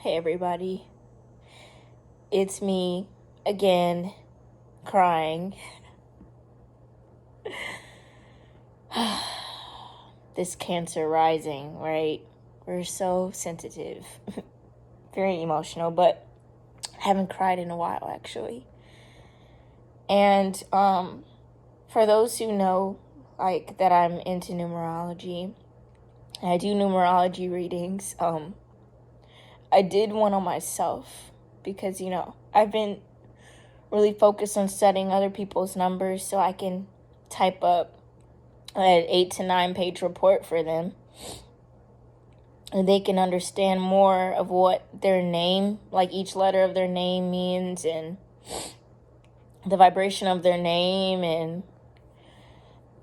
Hey everybody, it's me again, crying. This cancer rising, right? We're so sensitive, very emotional, but haven't cried in a while actually. And for those who know, like, that I'm into numerology, I do numerology readings. I did one on myself because, I've been really focused on studying other people's numbers so I can type up an 8 to 9 page report for them. And they can understand more of what their name, like each letter of their name means, and the vibration of their name,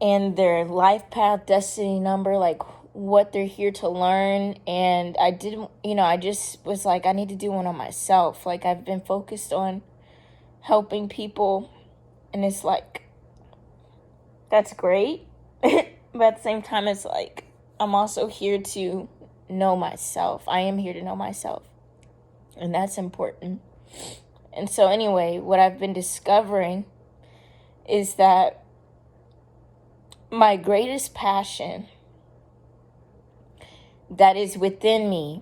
and their life path, destiny number, like what they're here to learn. And I didn't, I just was like, I need to do one on myself. Like, I've been focused on helping people, and it's like, that's great. But at the same time, it's like, I'm also here to know myself. I am here to know myself. And that's important. And so anyway, what I've been discovering is that my greatest passion that is within me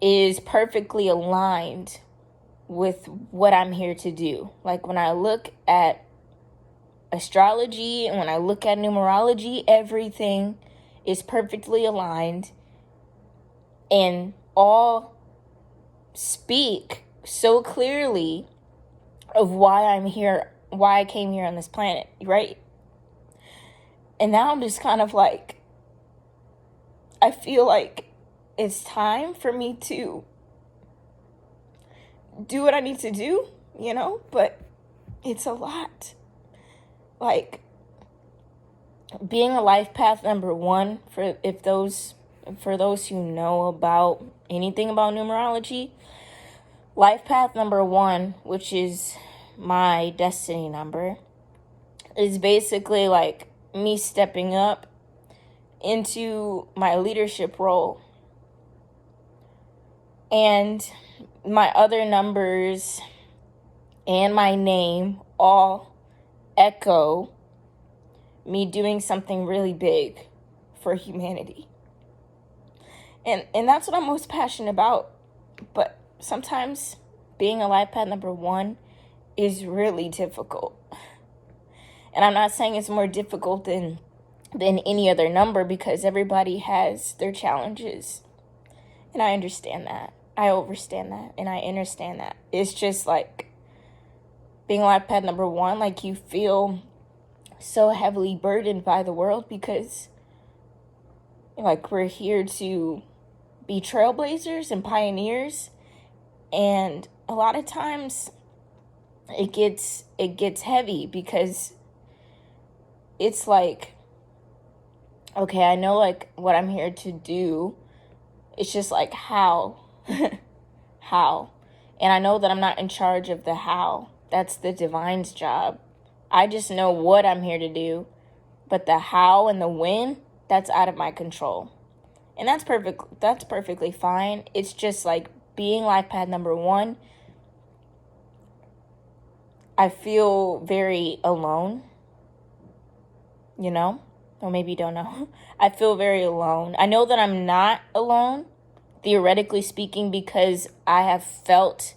is perfectly aligned with what I'm here to do. Like, when I look at astrology and when I look at numerology, everything is perfectly aligned and all speak so clearly of why I'm here, why I came here on this planet, right? And now I'm just kind of like, I feel like it's time for me to do what I need to do, but it's a lot. Like, being a life path number 1, for those who know about anything about numerology, life path number 1, which is my destiny number, is basically like me stepping up into my leadership role. And my other numbers and my name all echo me doing something really big for humanity. And that's what I'm most passionate about. But sometimes being a life path number 1 is really difficult. And I'm not saying it's more difficult than any other number, because everybody has their challenges. And I understand that. I understand that. And I understand that. It's just like, being a life path number 1, like, you feel so heavily burdened by the world because, like, we're here to be trailblazers and pioneers. And a lot of times it gets heavy, because it's like, okay, I know, like, what I'm here to do. It's just like, how? How? And I know that I'm not in charge of the how. That's the divine's job. I just know what I'm here to do. But the how and the when, that's out of my control. And that's perfectly fine. It's just like, being life path number 1, I feel very alone. Or maybe you don't know. I feel very alone. I know that I'm not alone, theoretically speaking, because I have felt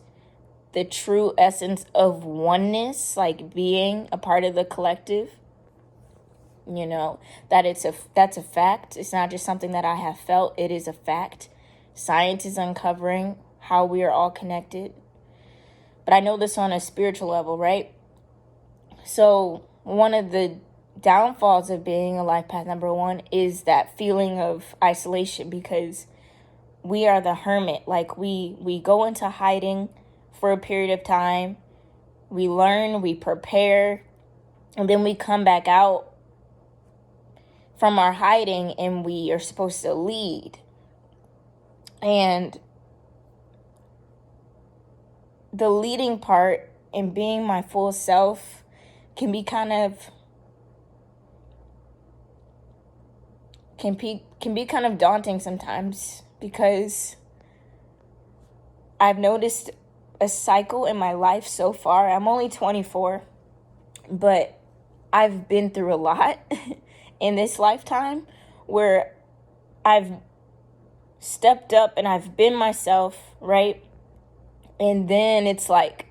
the true essence of oneness, like being a part of the collective. That's a fact. It's not just something that I have felt. It is a fact. Science is uncovering how we are all connected. But I know this on a spiritual level, right? So one of the downfalls of being a life path number 1 is that feeling of isolation, because we are the hermit. Like, we go into hiding for a period of time. We learn, we prepare, and then we come back out from our hiding and we are supposed to lead. And the leading part and being my full self can be kind of daunting sometimes, because, I've noticed a cycle in my life so far. I'm only 24, but I've been through a lot in this lifetime where I've stepped up and I've been myself, right? And then it's like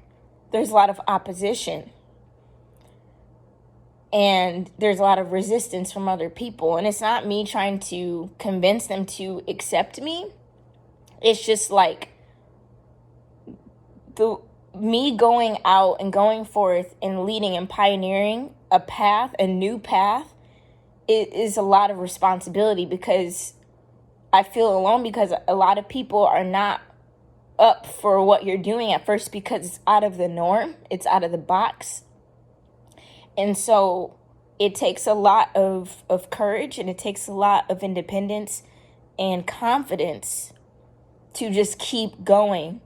there's a lot of opposition and there's a lot of resistance from other people. And it's not me trying to convince them to accept me. It's just like me going out and going forth and leading and pioneering a path, a new path, it is a lot of responsibility, because I feel alone because a lot of people are not up for what you're doing at first because it's out of the norm, it's out of the box. And so it takes a lot of courage, and it takes a lot of independence and confidence to just keep going,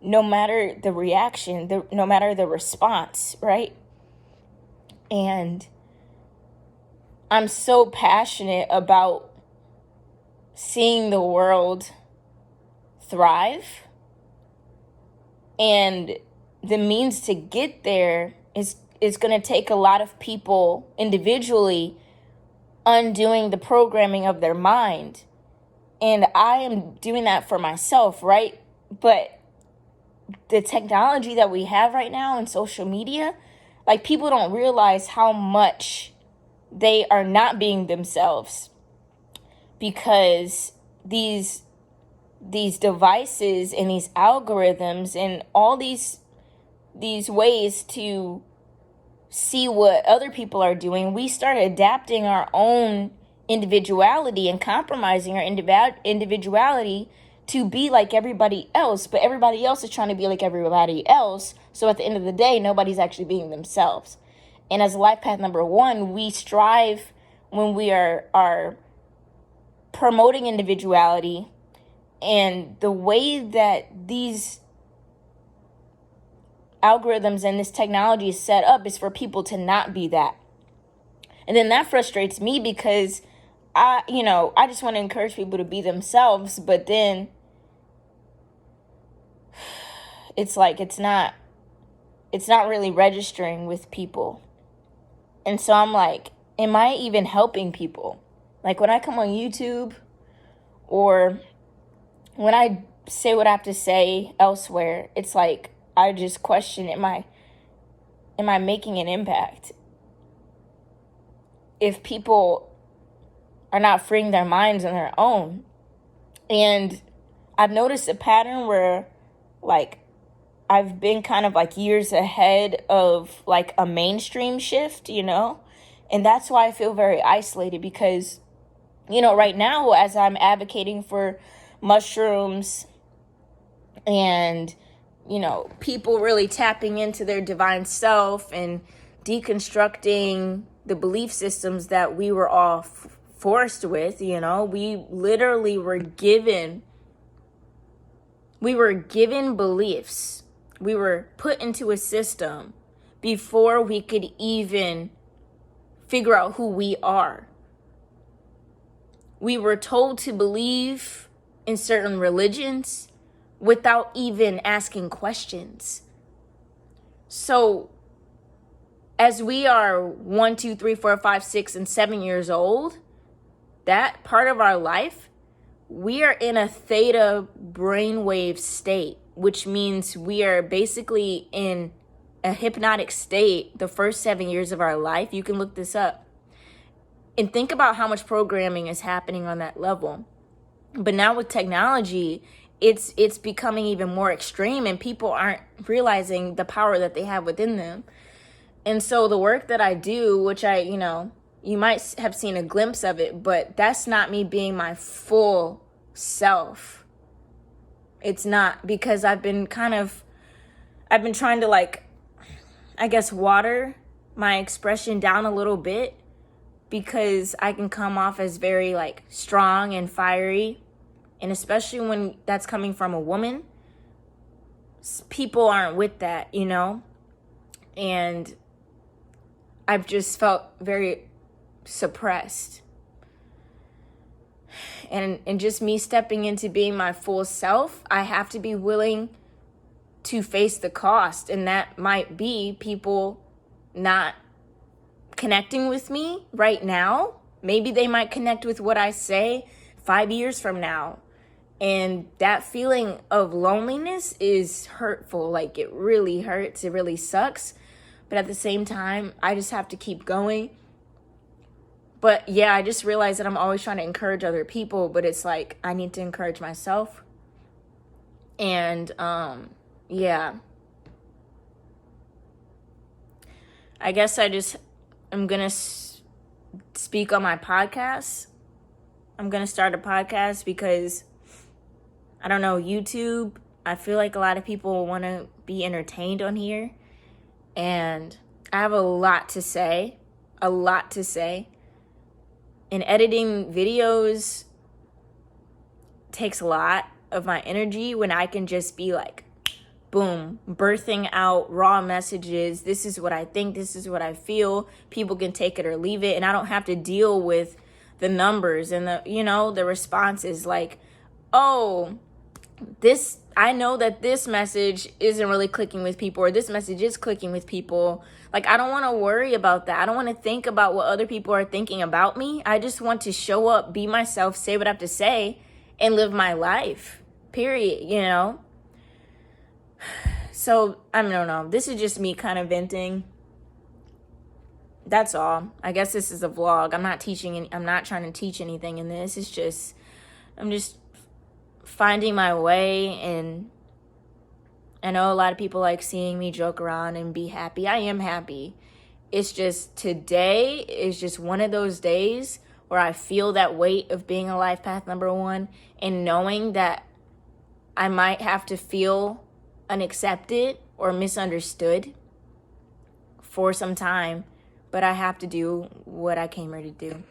no matter the reaction, no matter the response, right? And I'm so passionate about seeing the world thrive. And the means to get there is going to take a lot of people individually undoing the programming of their mind. And I am doing that for myself, right? But the technology that we have right now in social media, like, people don't realize how much they are not being themselves, because these devices and these algorithms and all these ways to see what other people are doing, we start adapting our own individuality and compromising our individuality to be like everybody else. But everybody else is trying to be like everybody else. So at the end of the day, nobody's actually being themselves. And as life path number 1, we strive when we are promoting individuality. And the way that these algorithms and this technology is set up is for people to not be that. And then that frustrates me, because I just want to encourage people to be themselves, but then it's like it's not really registering with people. And so I'm like, am I even helping people? Like, when I come on YouTube, or when I say what I have to say elsewhere, it's like I just question, am I making an impact? If people are not freeing their minds on their own. And I've noticed a pattern where, like, I've been kind of like years ahead of like a mainstream shift, and that's why I feel very isolated, because right now, as I'm advocating for mushrooms and people really tapping into their divine self and deconstructing the belief systems that we were all forced with, we literally were given beliefs. We were put into a system before we could even figure out who we are. We were told to believe in certain religions without even asking questions. So as we are 1, 2, 3, 4, 5, 6, and 7 years old, that part of our life, we are in a theta brainwave state, which means we are basically in a hypnotic state the first 7 years of our life. You can look this up. And think about how much programming is happening on that level. But now with technology, it's becoming even more extreme, and people aren't realizing the power that they have within them. And so the work that I do, which you might have seen a glimpse of it, but that's not me being my full self. It's not, because I've been trying to, like, I guess, water my expression down a little bit, because I can come off as very, like, strong and fiery. And especially when that's coming from a woman, people aren't with that, And I've just felt very suppressed. And just me stepping into being my full self, I have to be willing to face the cost. And that might be people not connecting with me right now. Maybe they might connect with what I say 5 years from now. And that feeling of loneliness is hurtful. Like, it really hurts. It really sucks. But at the same time, I just have to keep going. But yeah, I just realized that I'm always trying to encourage other people, but it's like I need to encourage myself. And yeah. I guess I'm going to speak on my podcast. I'm going to start a podcast because, I don't know, YouTube, I feel like a lot of people want to be entertained on here. And I have a lot to say. And editing videos takes a lot of my energy when I can just be like, boom, birthing out raw messages. This is what I think. This is what I feel. People can take it or leave it. And I don't have to deal with the numbers and the responses like, oh, I know that this message isn't really clicking with people, or this message is clicking with people. Like, I don't want to worry about that. I don't want to think about what other people are thinking about me. I just want to show up, be myself, say what I have to say, and live my life, period, So, I don't know. This is just me kind of venting. That's all. I guess this is a vlog. I'm not trying to teach anything in this. It's just, I'm just finding my way. And I know a lot of people like seeing me joke around and be happy. I am happy. It's just, today is just one of those days where I feel that weight of being a life path number one, and knowing that I might have to feel unaccepted or misunderstood for some time, but I have to do what I came here to do.